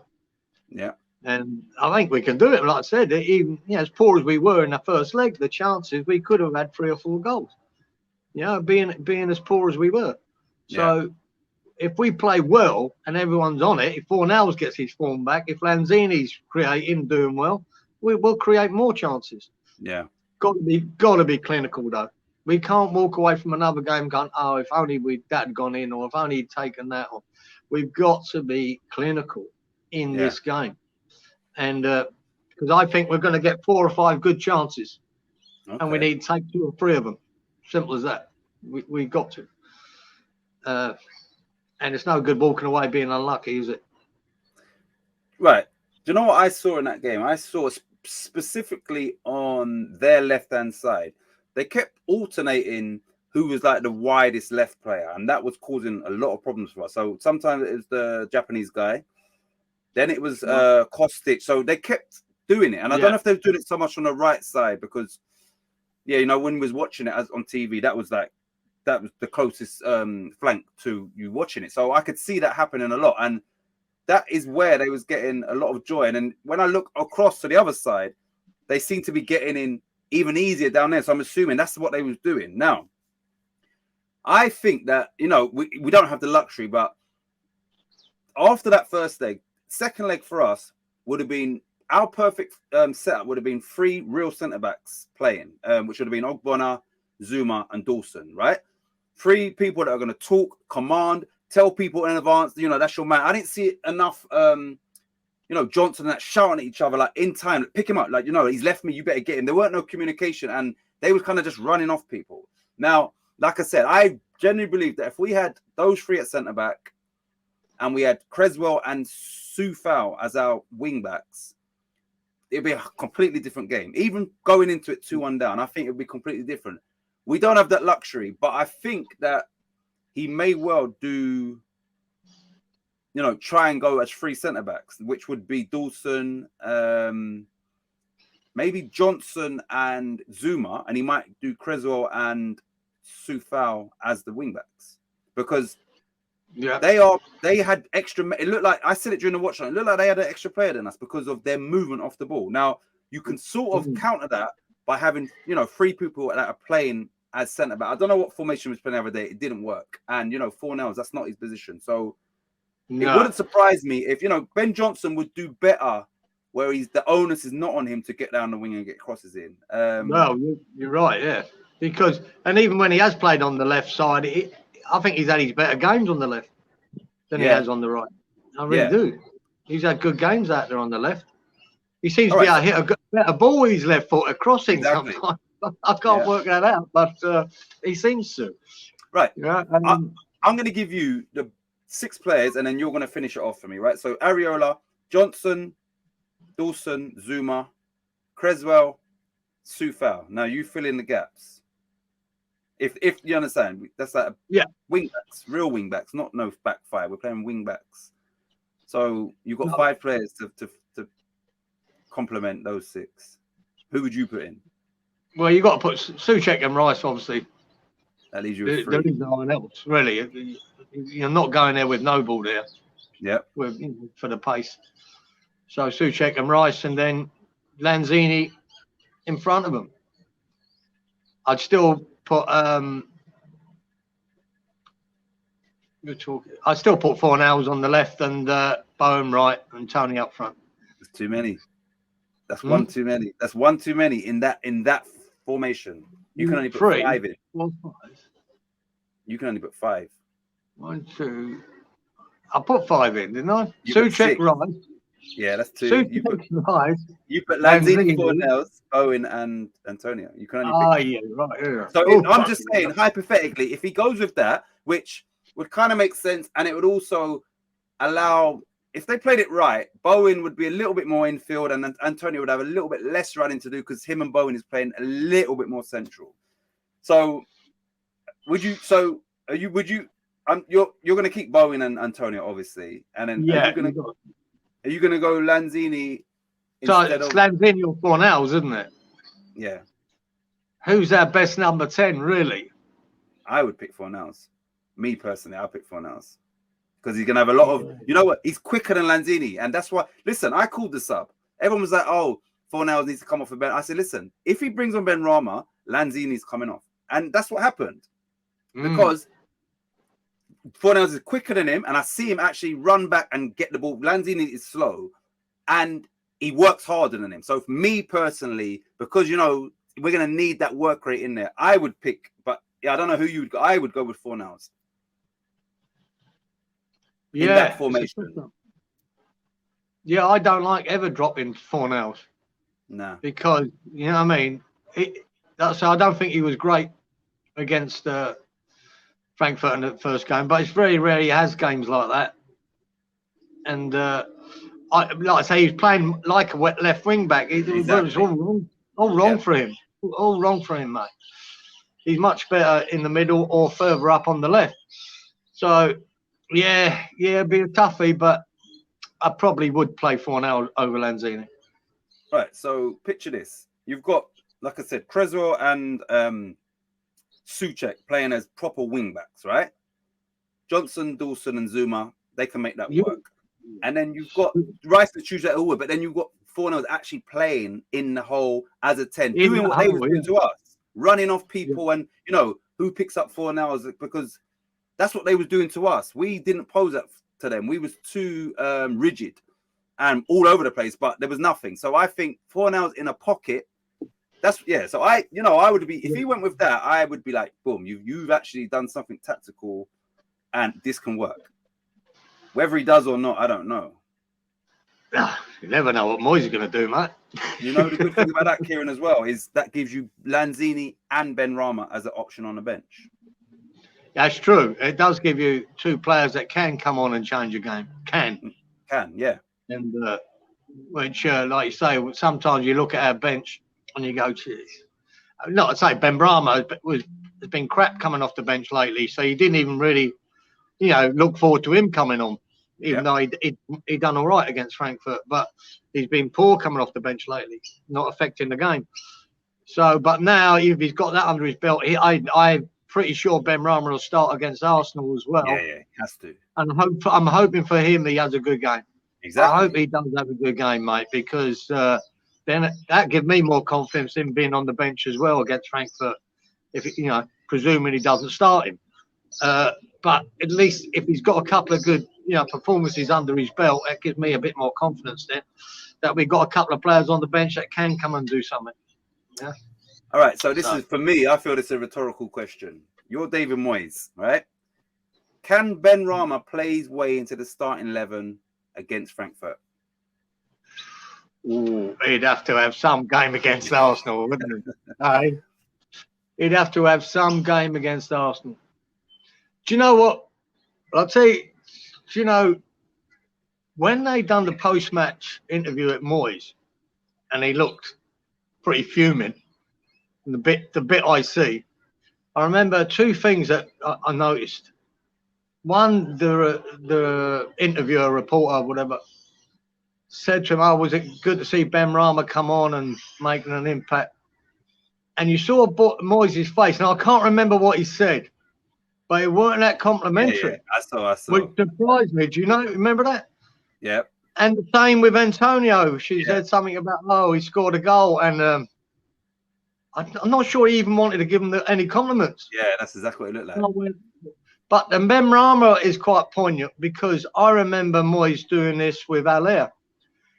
Yeah. And I think we can do it. Like I said, even as poor as we were in the first leg, the chances we could have had 3 or 4 goals. Being as poor as we were. So if we play well and everyone's on it, if Fornals gets his form back, if Lanzini's doing well, we'll create more chances. Yeah. Got to be clinical though. We can't walk away from another game going, oh, if only that had gone in, or if only he'd taken that on. We've got to be clinical in this game. And because I think we're going to get 4 or 5 good chances. Okay. And we need to take 2 or 3 of them. Simple as that. We've got to. And it's no good walking away being unlucky, is it? Right. Do you know what I saw in that game? I saw specifically on their left-hand side, they kept alternating who was like the widest left player, and that was causing a lot of problems for us. So sometimes it was the Japanese guy, then it was Kostic. So they kept doing it, and I don't know if they were doing it so much on the right side, because when we was watching it on TV, that was the closest flank to you watching it. So I could see that happening a lot, and that is where they was getting a lot of joy. And then when I look across to the other side, they seem to be getting in even easier down there. So I'm assuming that's what they was doing. Now, I think that, we don't have the luxury, but after that first leg, second leg for us would have been our perfect setup would have been 3 real centre backs playing, which would have been Ogbonna, Zuma, and Dawson, right? 3 people that are going to talk, command, tell people in advance, that's your man. I didn't see enough, Johnson and that shouting at each other like in time, pick him up, like he's left me, you better get him. There weren't no communication, and they were kind of just running off people. Now, like I said, I genuinely believe that if we had those 3 at centre back, and we had Creswell and Soufal as our wing backs, it'd be a completely different game. Even going into it 2-1 down, I think it'd be completely different. We don't have that luxury, but I think that he may well do, try and go as 3 centre backs, which would be Dawson, maybe Johnson and Zuma, and he might do Creswell and Soufal as the wing backs, because they had extra. It looked like, I said it during the watch, it looked like they had an extra player than us because of their movement off the ball. Now you can sort of counter that by having 3 people that are playing as centre back. I don't know what formation was playing the other day. It didn't work, and Fornells, that's not his position. So it wouldn't surprise me if Ben Johnson would do better, where the onus is not on him to get down the wing and get crosses in. Well, you're right, yeah. Because, and even when he has played on the left side, I think he's had his better games on the left than he has on the right. I really do. He's had good games out there on the left. He seems to be able to hit a better ball with his left foot, crossing sometimes. I can't work that out, but he seems to. Right. Yeah. I'm going to give you the 6 players, and then you're going to finish it off for me, right? So Areola, Johnson, Dawson, Zuma, Creswell, Soufal. Now you fill in the gaps. If you understand, that's like wing backs, real wing backs, not no back 5. We're playing wing backs. So you've got 5 players to complement those 6. Who would you put in? Well, you've got to put Souček and Rice, obviously. That leaves you with 3. There is no one else, really. You're not going there with no ball there. Yep. For the pace. So Souček and Rice, and then Lanzini in front of them. I'd still put I'd still put Fornells on the left and Bowen right and Tony up front. That's too many. That's one too many. That's one too many in that formation. You can only put 5 in. 1, 5. You can only put 5. 1, 2. I put 5 in, didn't I? Souček, Rice. Yeah, that's 2. Souček, Rice. You put Lanzini, Fornells, Bowen, and Antonio. You can only pick. Right. So I'm just saying, hypothetically, if he goes with that, which would kind of make sense, and it would also allow, if they played it right, Bowen would be a little bit more infield, and Antonio would have a little bit less running to do because him and Bowen is playing a little bit more central. So you're going to keep Bowen and Antonio, obviously, and then are you going to go Lanzini? So it's Lanzini or Fornells, isn't it? Yeah. Who's our best number 10, really? I would pick Fornells. Me personally, I'll pick Fornells. Because he's going to have a lot of, he's quicker than Lanzini. And that's why, listen, I called this up. Everyone was like, oh, Fornells needs to come off of Ben. I said, listen, if he brings on Ben Rama, Lanzini's coming off. And that's what happened. Because Fornells is quicker than him, and I see him actually run back and get the ball. Lanzini is slow, and he works harder than him. So for me personally, because, we're going to need that work rate in there, I would pick, but I don't know who you would go. I would go with Fornells. In that formation. Yeah, I don't like ever dropping Fornells. No. Because, you know what I mean? So I don't think he was great against Frankfurt in the first game, but it's very rare he has games like that. And like I say, he's playing like a wet left wing back. It's all wrong for him. All wrong for him, mate. He's much better in the middle or further up on the left. So, it'd be a toughie, but I probably would play Fornells over Lanzini. Right, so picture this. You've got, like I said, Creswell and Souček playing as proper wing backs, right? Johnson, Dawson, and Zuma, they can make that work. And then you've got Rice to choose that over, but then you've got Fornells actually playing in the hole as a 10, doing what they were doing to us, running off people, and who picks up Fornells, because that's what they was doing to us. We didn't pose that to them. We was too rigid. and all over the place, but there was nothing. So I think 4 nails in a pocket. So I would be, if he went with that, I would be like, boom, you've actually done something tactical, and this can work. Whether he does or not, I don't know. You never know what Moyes is going to do, mate. You know, the good thing about that, Kieran, as well, is that gives you Lanzini and Benrahma as an option on the bench. That's true. It does give you 2 players that can come on and change a game. Can, yeah. And which, like you say, sometimes you look at our bench and you go, geez. Not to say Benrahma has been crap coming off the bench lately, so you didn't even really, look forward to him coming on, even though he done all right against Frankfurt. But he's been poor coming off the bench lately, not affecting the game. So, but now if he's got that under his belt, I'm pretty sure Benrahma will start against Arsenal as well. Yeah, he has to. And I'm hoping for him he has a good game. Exactly. I hope he does have a good game, mate, because then that gives me more confidence in being on the bench as well against Frankfurt. If presuming he doesn't start him, but at least if he's got a couple of good performances under his belt, that gives me a bit more confidence then that we've got a couple of players on the bench that can come and do something. Yeah. All right. So this is, for me, I feel this is a rhetorical question. You're David Moyes, right? Can Benrahma play his way into the starting 11 against Frankfurt? Ooh, he'd have to have some game against Arsenal, wouldn't he? He'd have to have some game against Arsenal. Do you know what? I'll tell you, when they done the post-match interview at Moyes, and he looked pretty fuming, and the bit I see, I remember 2 things that I noticed. One, the interviewer, reporter, whatever, said to him, "Oh, was it good to see Benrahma come on and making an impact?" And you saw Moyes' face. Now, I can't remember what he said, but it weren't that complimentary. Yeah, I saw. Which surprised me. Do you remember that? Yeah. And the same with Antonio. She said something about, he scored a goal. And I'm not sure he even wanted to give him any compliments. Yeah, that's exactly what it looked like. But the Benrahma is quite poignant because I remember Moyes doing this with Allaire.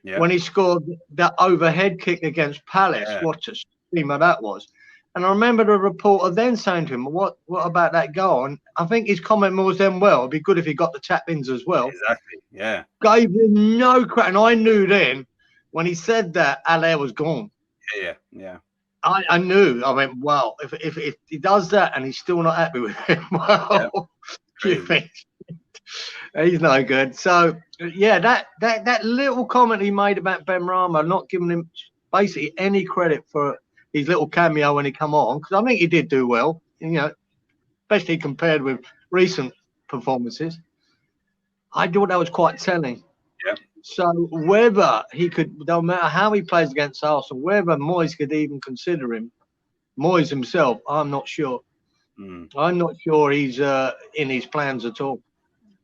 Yeah. When he scored that overhead kick against Palace, what a steamer that was. And I remember the reporter then saying to him, what about that goal? And I think his comment was then, well, it'd be good if he got the tap-ins as well. Exactly, yeah. Gave him no credit. And I knew then, when he said that, Allaire was gone. Yeah. I knew. I went, well, if he does that and he's still not happy with him, you think he's no good. So, yeah, that little comment he made about Benrahma, not giving him basically any credit for his little cameo when he come on, because I think he did do well, especially compared with recent performances. I thought that was quite telling. Yeah. So whether he could, no matter how he plays against Arsenal, whether Moyes could even consider him, Moyes himself, I'm not sure. I'm not sure he's in his plans at all.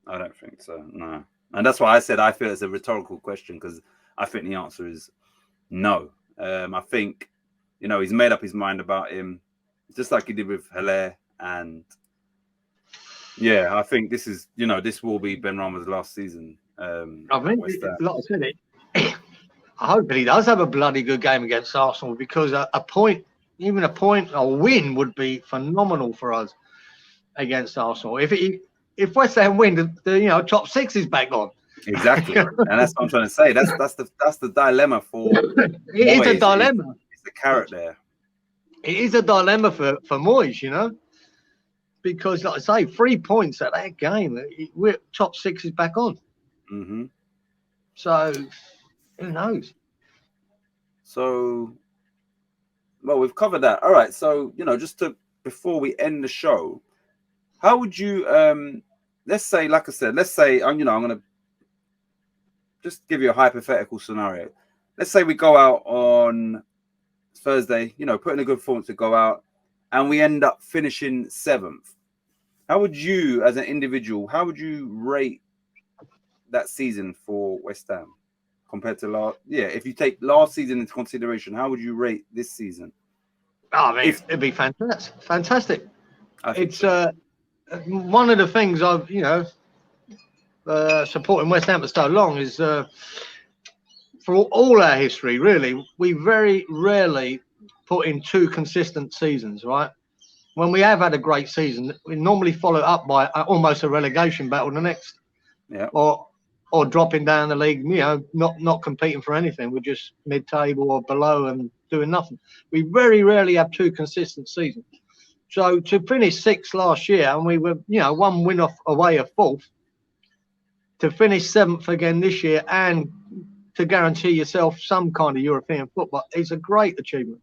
I don't think so, no. And that's why I said I feel it's a rhetorical question, because I think the answer is no. I think, he's made up his mind about him, just like he did with Allaire. And yeah, I think this is, this will be Benrahma's last season. I think, like I said, I hope that he does have a bloody good game against Arsenal, because a point, a win would be phenomenal for us against Arsenal. If West Ham win, the top 6 is back on. Exactly, and that's what I'm trying to say. That's the dilemma for. It is a dilemma. It's the carrot there. It is a dilemma for Moyes, because like I say, 3 points at that game, we're top 6 is back on. Mm-hmm. So who knows? So, well, we've covered that. All right. So before we end the show, how would you let's say, like I said, I'm going to just give you a hypothetical scenario. Let's say we go out on Thursday, put in a good performance to go out, and we end up finishing 7th. How would you, as an individual, rate that season for West Ham compared to if you take last season into consideration, how would you rate this season? I mean, it'd be fantastic. It's so. One of the things I've supporting West Ham for so long is for all our history, really, we very rarely put in 2 consistent seasons, right? When we have had a great season, we normally follow it up by almost a relegation battle the next. Yeah. Or dropping down the league, not competing for anything. We're just mid-table or below and doing nothing. We very rarely have 2 consistent seasons. So to finish 6th last year, and we were, 1 win away of 4th, to finish 7th again this year and to guarantee yourself some kind of European football is a great achievement.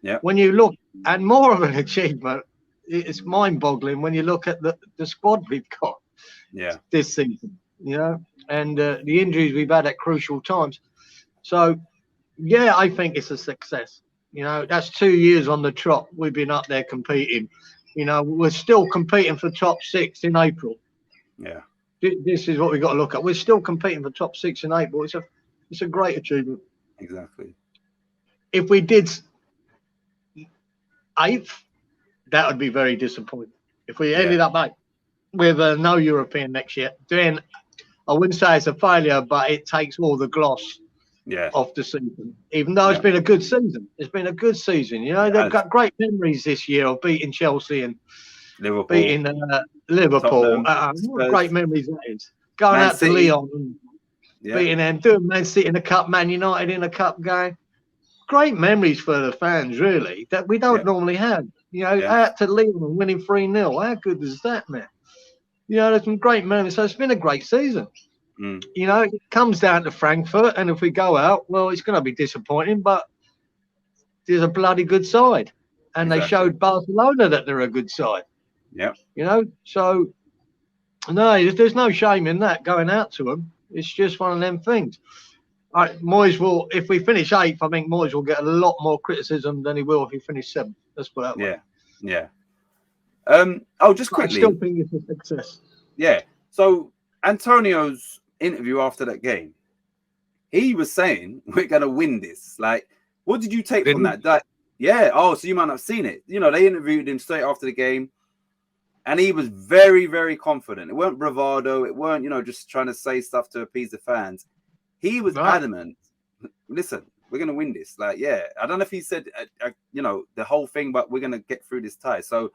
Yeah. When you look at more of an achievement, it's mind-boggling when you look at the squad we've got this season, and the injuries we've had at crucial times. So, yeah, I think it's a success. That's 2 years on the trot. We've been up there competing. We're still competing for top 6 in April. Yeah. This is what we've got to look at. We're still competing for top 6 in April. It's a great achievement. Exactly. If we did 8th, that would be very disappointing. If we ended up 8th with no European next year, then I wouldn't say it's a failure, but it takes all the gloss off the season. Even though it's been a good season. It's been a good season. They've got great memories this year of beating Chelsea and Liverpool. beating Liverpool. What great memories that is. Going out to Lyon and beating them, doing Man City in the cup, Man United in a cup game. Great memories for the fans, really, that we don't normally have. Out to Lyon and winning 3-0. How good is that, man? There's some great memories. So it's been a great season. It comes down to Frankfurt, and if we go out, well, it's going to be disappointing, but there's a bloody good side. And they showed Barcelona that they're a good side. Yeah. So, no, there's no shame in that, going out to them. It's just one of them things. All right, Moyes will, if we finish 8th, I think Moyes will get a lot more criticism than he will if he finishes 7th. Let's put it that way. Yeah. Just quickly. I still think it's a success. Yeah. So Antonio's interview after that game, he was saying we're gonna win this. Like, what did you take from that? So you might not have seen it. They interviewed him straight after the game, and he was very, very confident. It weren't bravado. It weren't, just trying to say stuff to appease the fans. He was adamant. Listen, we're gonna win this. Like, I don't know if he said, the whole thing, but we're gonna get through this tie. So,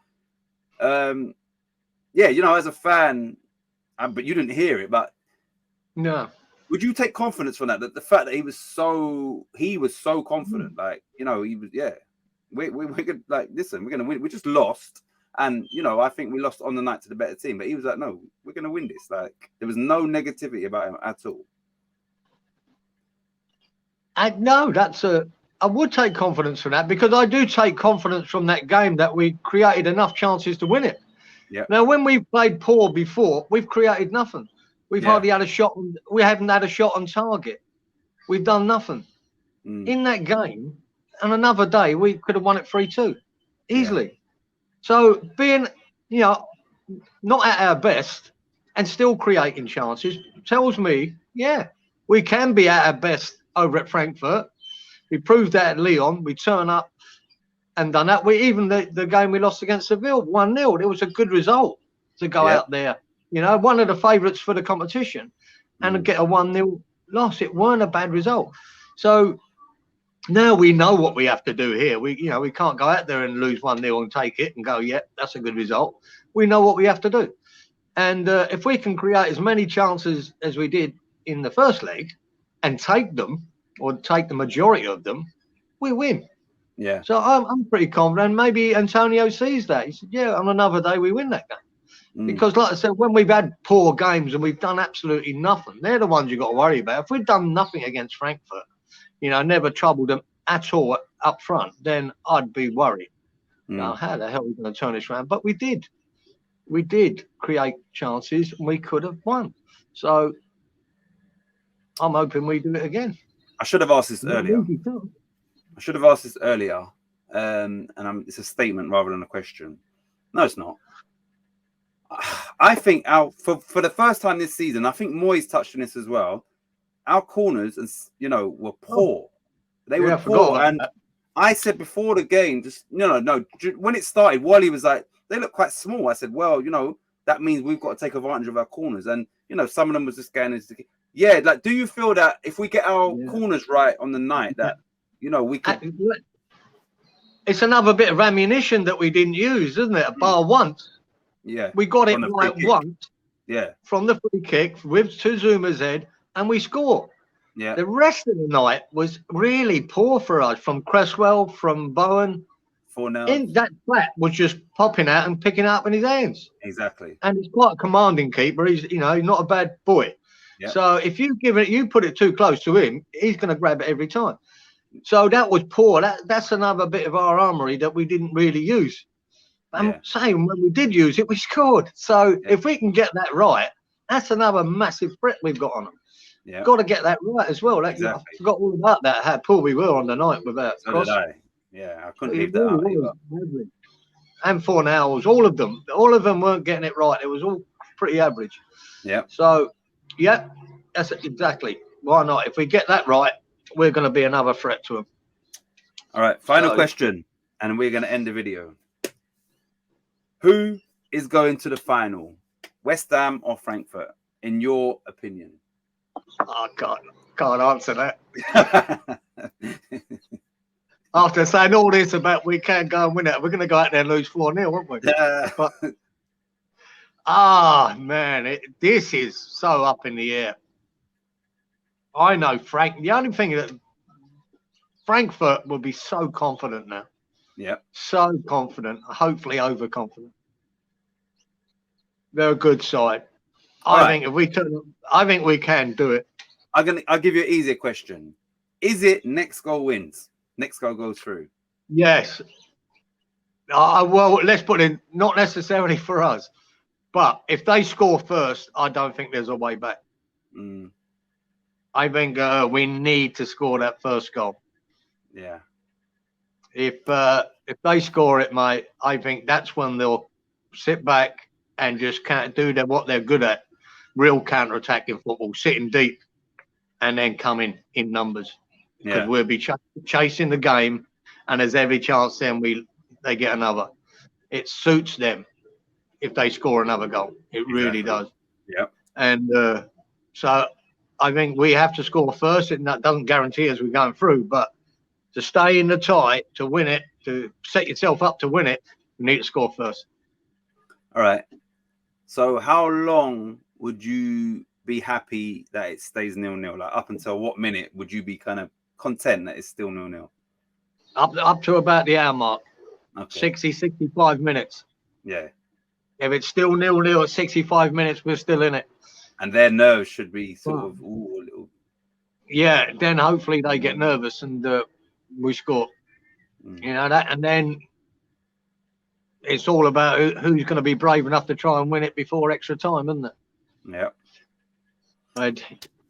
as a fan, but you didn't hear it. But no, would you take confidence from that? That the fact that he was so confident, like, he was, we're gonna, like, listen, we're gonna win. We just lost, and I think we lost on the night to the better team. But he was like, no, we're gonna win this. Like, there was no negativity about him at all. I would take confidence from that, because I do take confidence from that game that we created enough chances to win it. Yeah. Now, when we've played poor before, we've created nothing. We've hardly had a shot. We haven't had a shot on target. We've done nothing. In that game, and another day, we could have won it 3-2 easily. Yeah. So being, not at our best and still creating chances tells me, we can be at our best over at Frankfurt. We proved that at Lyon. We turn up and done that. Even the game we lost against Seville, 1-0. It was a good result to go out there. One of the favourites for the competition, and get a 1-0 loss. It weren't a bad result. So now we know what we have to do here. We can't go out there and lose 1-0 and take it and go, that's a good result. We know what we have to do. And if we can create as many chances as we did in the first leg and take them, or take the majority of them, we win. Yeah. So I'm pretty confident. Maybe Antonio sees that. He said, on another day we win that game. Because, like I said, when we've had poor games and we've done absolutely nothing, they're the ones you've got to worry about. If we'd done nothing against Frankfurt, never troubled them at all up front, then I'd be worried. Now, how the hell are we going to turn this around? But we did. We did create chances, and we could have won. So I'm hoping we do it again. I should have asked this earlier. And it's a statement rather than a question. No, it's not. I think for the first time this season, I think Moyes touched on this as well. Our corners, were poor. They were poor, and I said before the game, when it started, Wally was like, they look quite small. I said, well, that means we've got to take advantage of our corners, and some of them was just going into. Yeah, like, do you feel that if we get our corners right on the night, that we could? It's another bit of ammunition that we didn't use, isn't it? Bar once. Yeah. We got it right once. Yeah. From the free kick with Zuma's head, and we score. Yeah. The rest of the night was really poor for us. From Cresswell, from Bowen. 4-0. In that flat was just popping out and picking up in his hands. Exactly. And he's quite a commanding keeper. He's he's not a bad boy. Yep. So if you put it too close to him, he's going to grab it every time. So that was poor. That's another bit of our armory that we didn't really use. I'm saying when we did use it, we scored. So if we can get that right, that's another massive threat we've got on them. Yeah. Got to get that right as well. I forgot all about that, how poor we were on the night with that. So did I. Yeah, I couldn't leave that out either. And 4 hours, all of them weren't getting it right. It was all pretty average. Yeah. So, yeah, that's exactly. Why not? If we get that right, we're going to be another threat to them. All right, final question, and we're going to end the video. Who is going to the final, West Ham or Frankfurt, in your opinion? I can't answer that. After saying all this about we can't go and win it, we're going to go out there and lose 4-0, aren't we? Yeah. Man, this is so up in the air. I know the only thing that Frankfurt will be so confident now. Yeah. So confident, hopefully overconfident. They're a good side. I think if we I think we can do it. I'll give you an easier question. Is it next goal wins? Next goal goes through? Yes. Well, let's put in, not necessarily for us, but if they score first, I don't think there's a way back. I think we need to score that first goal. Yeah. If they score it, mate, I think that's when they'll sit back and just can't do what they're good at. Real counter-attacking football, sitting deep and then coming in numbers. Because we'll be chasing the game, and there's every chance then they get another. It suits them if they score another goal. It really does. Yeah. And so I think we have to score first, and that doesn't guarantee us we're going through, but to stay in the tie, to win it, to set yourself up to win it, you need to score first. All right. So how long would you be happy that it stays 0-0? Like, up until what minute would you be kind of content that it's still 0-0? Up to about the hour mark. Okay. 65 minutes. Yeah. If it's still 0-0 at 65 minutes, we're still in it. And their nerves should be sort of a little. Yeah, then hopefully they get nervous and we score. You know that, and then it's all about who's going to be brave enough to try and win it before extra time, isn't it? Yeah. But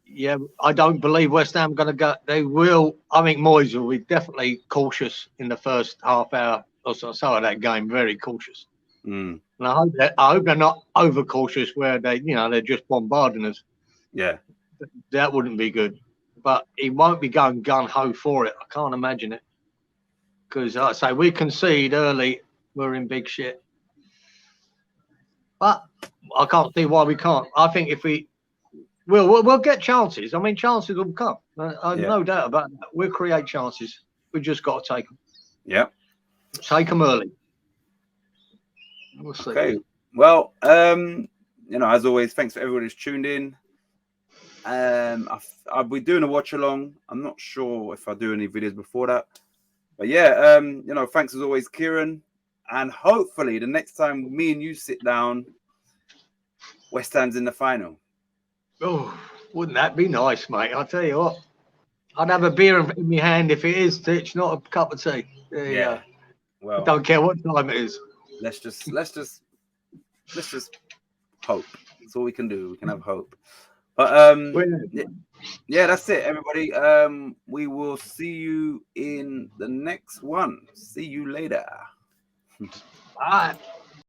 yeah, I don't believe West Ham going to go. They will. I think Moyes will be definitely cautious in the first half hour or so of that game. Very cautious. And I hope they're not over cautious where they're just bombarding us. Yeah. That wouldn't be good. But he won't be going gun ho for it. I can't imagine it. Because like I say, we concede early, we're in big shit. But I can't see why we can't. I think if we'll get chances. I mean, chances will come. I've no doubt about that. We'll create chances. We just got to take them. Yeah. Take them early. We'll see. Okay. Well, as always, thanks for everyone who's tuned in. I'll be doing a watch along. I'm not sure if I do any videos before that. But yeah, thanks as always, Kieran. And hopefully the next time me and you sit down, West Ham's in the final. Oh, wouldn't that be nice, mate? I'll tell you what. I'd have a beer in my hand if it is, Titch, not a cup of tea. Yeah. Well, I don't care what time it is. Let's just hope. That's all we can do. We can have hope. But yeah, that's it, everybody. We will see you in the next one. See you later. Bye.